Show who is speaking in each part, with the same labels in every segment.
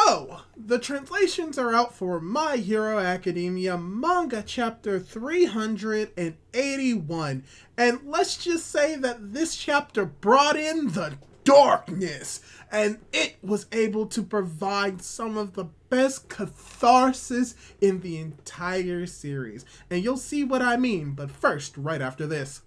Speaker 1: So, the translations are out for My Hero Academia Manga chapter 381. And let's just say that this chapter brought in the darkness, and it was able to provide some of the best catharsis in the entire series. And you'll see what I mean, but first, right after this.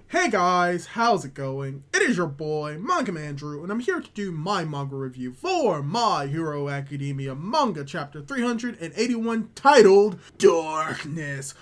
Speaker 1: Hey guys, how's it going? It is your boy, Manga Man Drew, and I'm here to do my manga review for My Hero Academia Manga Chapter 381 titled Darkness.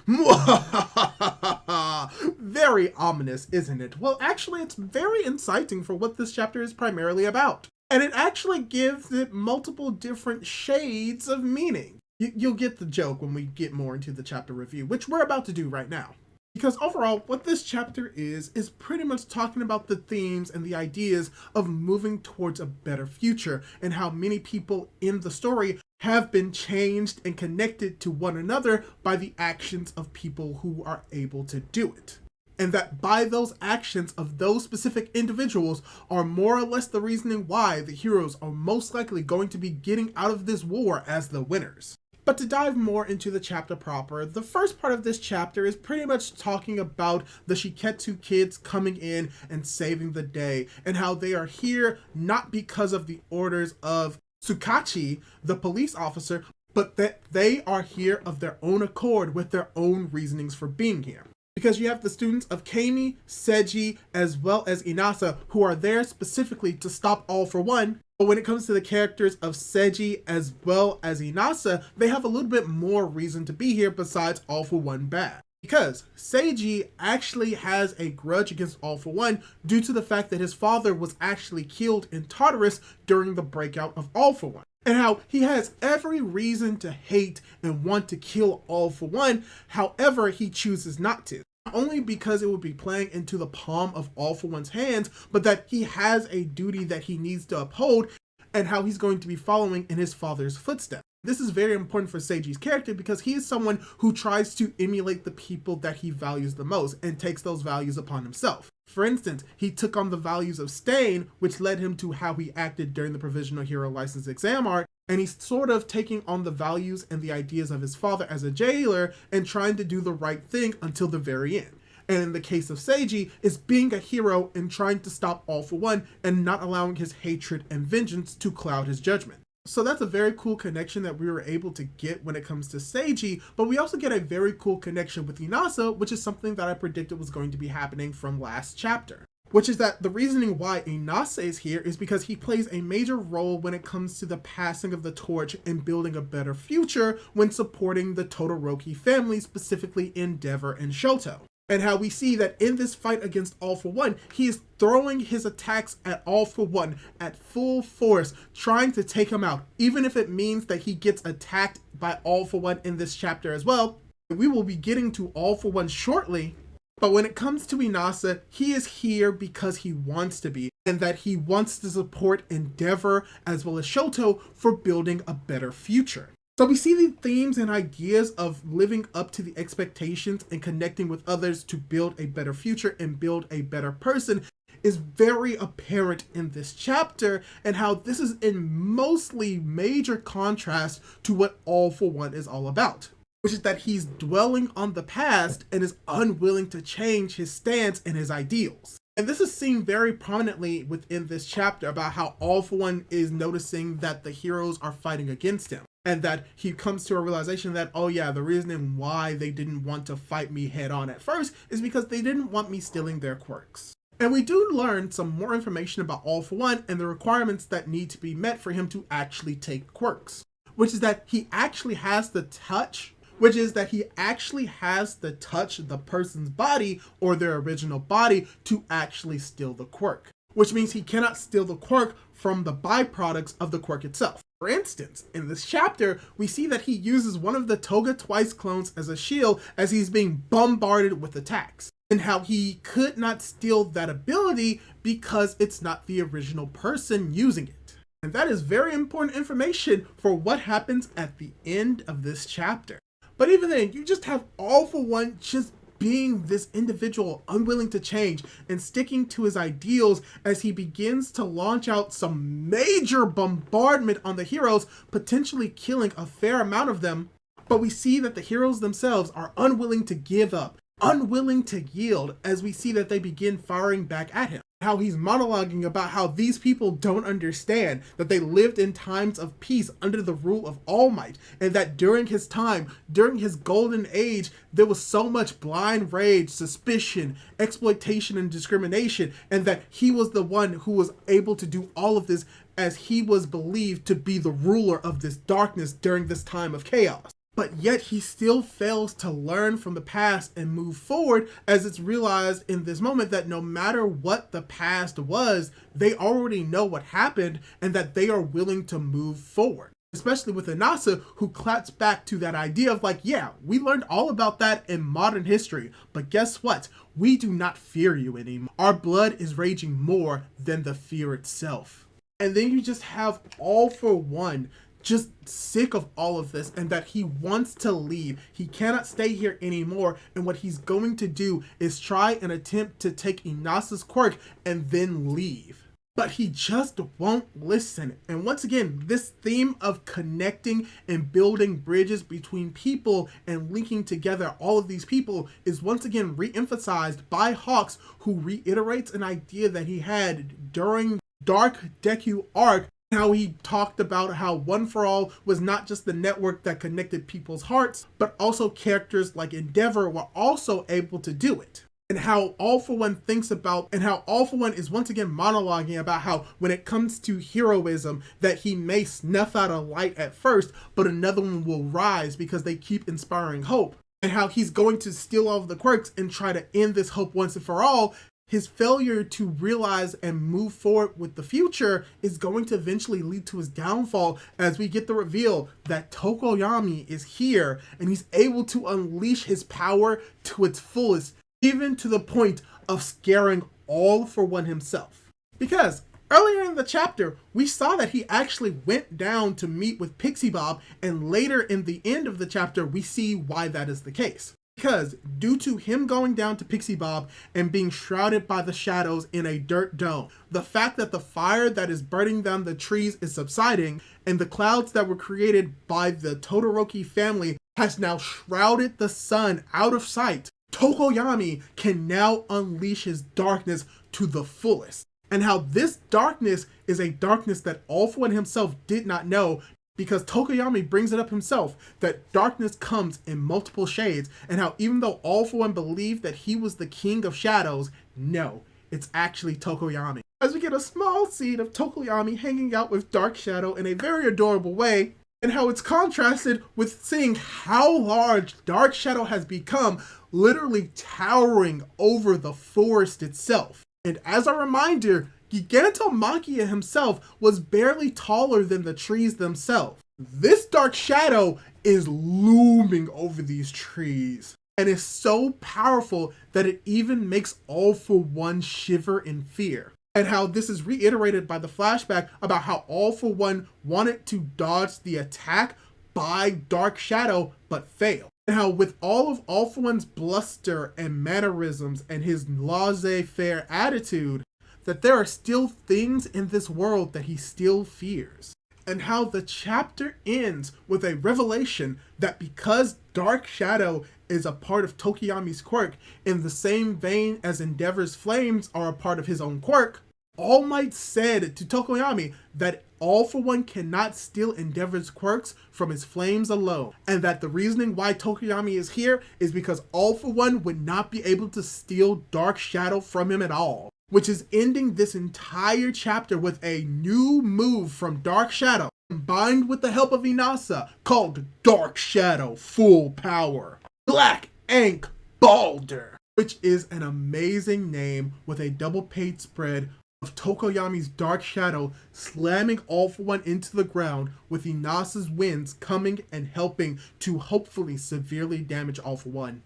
Speaker 1: Very ominous, isn't it? Well, actually, it's very inciting for what this chapter is primarily about. And it actually gives it multiple different shades of meaning. You'll get the joke when we get more into the chapter review, which we're about to do right now. Because overall, what this chapter is pretty much talking about the themes and the ideas of moving towards a better future and how many people in the story have been changed and connected to one another by the actions of people who are able to do it. And that by those actions of those specific individuals are more or less the reasoning why the heroes are most likely going to be getting out of this war as the winners. But to dive more into the chapter proper, the first part of this chapter is pretty much talking about the Shiketsu kids coming in and saving the day, and how they are here not because of the orders of Tsukachi, the police officer, but that they are here of their own accord with their own reasonings for being here. Because you have the students of Kami, Seiji, as well as Inasa, who are there specifically to stop All for One. But when it comes to the characters of Seiji as well as Inasa, they have a little bit more reason to be here besides All for One bad. Because Seiji actually has a grudge against All for One due to the fact that his father was actually killed in Tartarus during the breakout of All for One. And how he has every reason to hate and want to kill All for One, however he chooses not to. Not only because it would be playing into the palm of All for One's hands, but that he has a duty that he needs to uphold and how he's going to be following in his father's footsteps. This is very important for Seiji's character because he is someone who tries to emulate the people that he values the most and takes those values upon himself. For instance, he took on the values of Stain, which led him to how he acted during the Provisional Hero License exam arc, and he's sort of taking on the values and the ideas of his father as a jailer and trying to do the right thing until the very end. And in the case of Seiji, is being a hero and trying to stop All for One and not allowing his hatred and vengeance to cloud his judgment. So that's a very cool connection that we were able to get when it comes to Seiji, but we also get a very cool connection with Inasa, which is something that I predicted was going to be happening from last chapter. Which is that the reasoning why Inasa is here is because he plays a major role when it comes to the passing of the torch and building a better future when supporting the Todoroki family, specifically Endeavor and Shoto. And how we see that in this fight against All for One, he is throwing his attacks at All for One at full force, trying to take him out, even if it means that he gets attacked by All for One in this chapter as well. We will be getting to All for One shortly, but when it comes to Inasa, he is here because he wants to be, and that he wants to support Endeavor as well as Shoto for building a better future. So we see the themes and ideas of living up to the expectations and connecting with others to build a better future and build a better person is very apparent in this chapter, and how this is in mostly major contrast to what All for One is all about. Which is that he's dwelling on the past and is unwilling to change his stance and his ideals. And this is seen very prominently within this chapter about how All for One is noticing that the heroes are fighting against him. And that he comes to a realization that, oh yeah, the reason why they didn't want to fight me head on at first is because they didn't want me stealing their quirks. And we do learn some more information about All for One and the requirements that need to be met for him to actually take quirks. Which is that he actually has the touch the person's body or their original body to actually steal the quirk. Which means he cannot steal the quirk from the byproducts of the quirk itself. For instance, in this chapter, we see that he uses one of the Toga Twice clones as a shield as he's being bombarded with attacks, and how he could not steal that ability because it's not the original person using it. And that is very important information for what happens at the end of this chapter. But even then, you just have All for One just being this individual unwilling to change and sticking to his ideals as he begins to launch out some major bombardment on the heroes, potentially killing a fair amount of them. But we see that the heroes themselves are unwilling to give up, unwilling to yield, as we see that they begin firing back at him. How he's monologuing about how these people don't understand that they lived in times of peace under the rule of All Might, and that during his time, during his golden age, there was so much blind rage, suspicion, exploitation, and discrimination, and that he was the one who was able to do all of this as he was believed to be the ruler of this darkness during this time of chaos. But yet he still fails to learn from the past and move forward, as it's realized in this moment that no matter what the past was, they already know what happened and that they are willing to move forward. Especially with Inasa, who claps back to that idea of like, yeah, we learned all about that in modern history, but guess what? We do not fear you anymore. Our blood is raging more than the fear itself. And then you just have All For One just sick of all of this, and that he wants to leave. He cannot stay here anymore, and what he's going to do is try and attempt to take Inasa's quirk and then leave. But he just won't listen. And once again, this theme of connecting and building bridges between people and linking together all of these people is once again re-emphasized by Hawks, who reiterates an idea that he had during Dark Deku arc, how he talked about how One For All was not just the network that connected people's hearts, but also characters like Endeavor were also able to do it. And how All For One thinks about, and how All For One is once again monologuing about how when it comes to heroism, that he may snuff out a light at first, but another one will rise because they keep inspiring hope. And how he's going to steal all of the quirks and try to end this hope once and for all. His failure to realize and move forward with the future is going to eventually lead to his downfall, as we get the reveal that Tokoyami is here and he's able to unleash his power to its fullest, even to the point of scaring All For One himself. Because earlier in the chapter, we saw that he actually went down to meet with Pixie Bob, and later in the end of the chapter, we see why that is the case. Because due to him going down to Pixie Bob and being shrouded by the shadows in a dirt dome, the fact that the fire that is burning down the trees is subsiding, and the clouds that were created by the Todoroki family has now shrouded the sun out of sight, Tokoyami can now unleash his darkness to the fullest. And how this darkness is a darkness that All For One himself did not know, because Tokoyami brings it up himself, that darkness comes in multiple shades, and how even though All For One believed that he was the king of shadows, no, it's actually Tokoyami. As we get a small scene of Tokoyami hanging out with Dark Shadow in a very adorable way, and how it's contrasted with seeing how large Dark Shadow has become, literally towering over the forest itself. And as a reminder, Gigantomachia himself was barely taller than the trees themselves. This Dark Shadow is looming over these trees and is so powerful that it even makes All For One shiver in fear. And how this is reiterated by the flashback about how All For One wanted to dodge the attack by Dark Shadow but failed. And how with all of All For One's bluster and mannerisms and his laissez-faire attitude, that there are still things in this world that he still fears. And how the chapter ends with a revelation that because Dark Shadow is a part of Tokoyami's quirk, in the same vein as Endeavor's flames are a part of his own quirk, All Might said to Tokoyami that All For One cannot steal Endeavor's quirks from his flames alone, and that the reasoning why Tokoyami is here is because All For One would not be able to steal Dark Shadow from him at all. Which is ending this entire chapter with a new move from Dark Shadow, combined with the help of Inasa, called Dark Shadow Full Power Black Ink Balder, which is an amazing name with a double page spread of Tokoyami's Dark Shadow slamming All For One into the ground, with Inasa's winds coming and helping to hopefully severely damage All For One.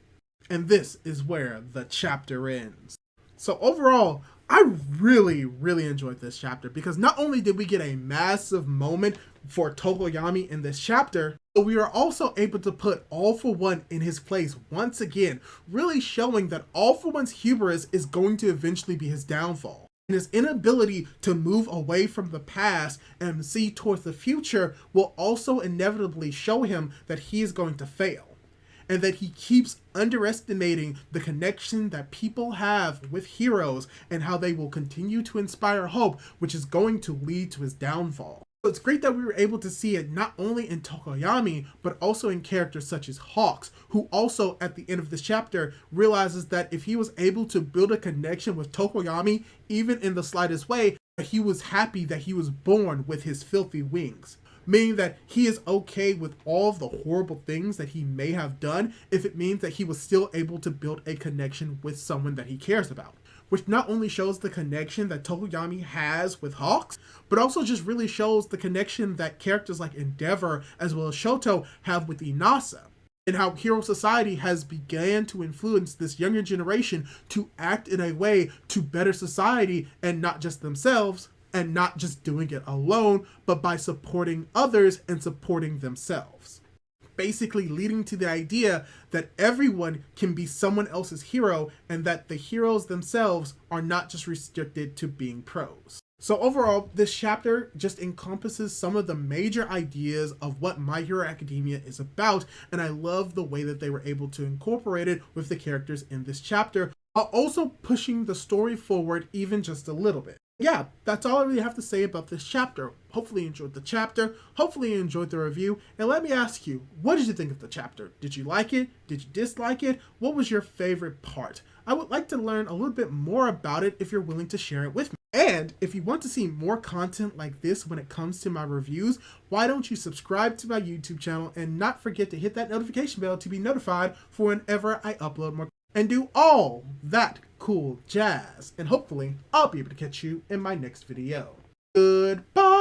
Speaker 1: And this is where the chapter ends. So overall, I really enjoyed this chapter, because not only did we get a massive moment for Tokoyami in this chapter, But we are also able to put All For One in his place once again, really showing that All For One's hubris is going to eventually be his downfall. And his inability to move away from the past and see towards the future will also inevitably show him that he is going to fail. And that he keeps underestimating the connection that people have with heroes and how they will continue to inspire hope, which is going to lead to his downfall. So it's great that we were able to see it not only in Tokoyami, but also in characters such as Hawks, who also at the end of this chapter realizes that if he was able to build a connection with Tokoyami, even in the slightest way, he was happy that he was born with his filthy wings. Meaning that he is okay with all of the horrible things that he may have done if it means that he was still able to build a connection with someone that he cares about. Which not only shows the connection that Tokoyami has with Hawks, but also just really shows the connection that characters like Endeavor as well as Shoto have with Inasa. And how Hero Society has began to influence this younger generation to act in a way to better society and not just themselves, and not just doing it alone, but by supporting others and supporting themselves. Basically leading to the idea that everyone can be someone else's hero and that the heroes themselves are not just restricted to being pros. So overall, this chapter just encompasses some of the major ideas of what My Hero Academia is about, and I love the way that they were able to incorporate it with the characters in this chapter, while also pushing the story forward even just a little bit. Yeah, that's all I really have to say about this chapter. Hopefully you enjoyed the chapter, hopefully you enjoyed the review, and let me ask you, what did you think of the chapter? Did you like it? Did you dislike it? What was your favorite part? I would like to learn a little bit more about it if you're willing to share it with me. And if you want to see more content like this when it comes to my reviews, why don't you subscribe to my YouTube channel and not forget to hit that notification bell to be notified for whenever I upload more and do all that cool jazz. And hopefully I'll be able to catch you in my next video. Goodbye!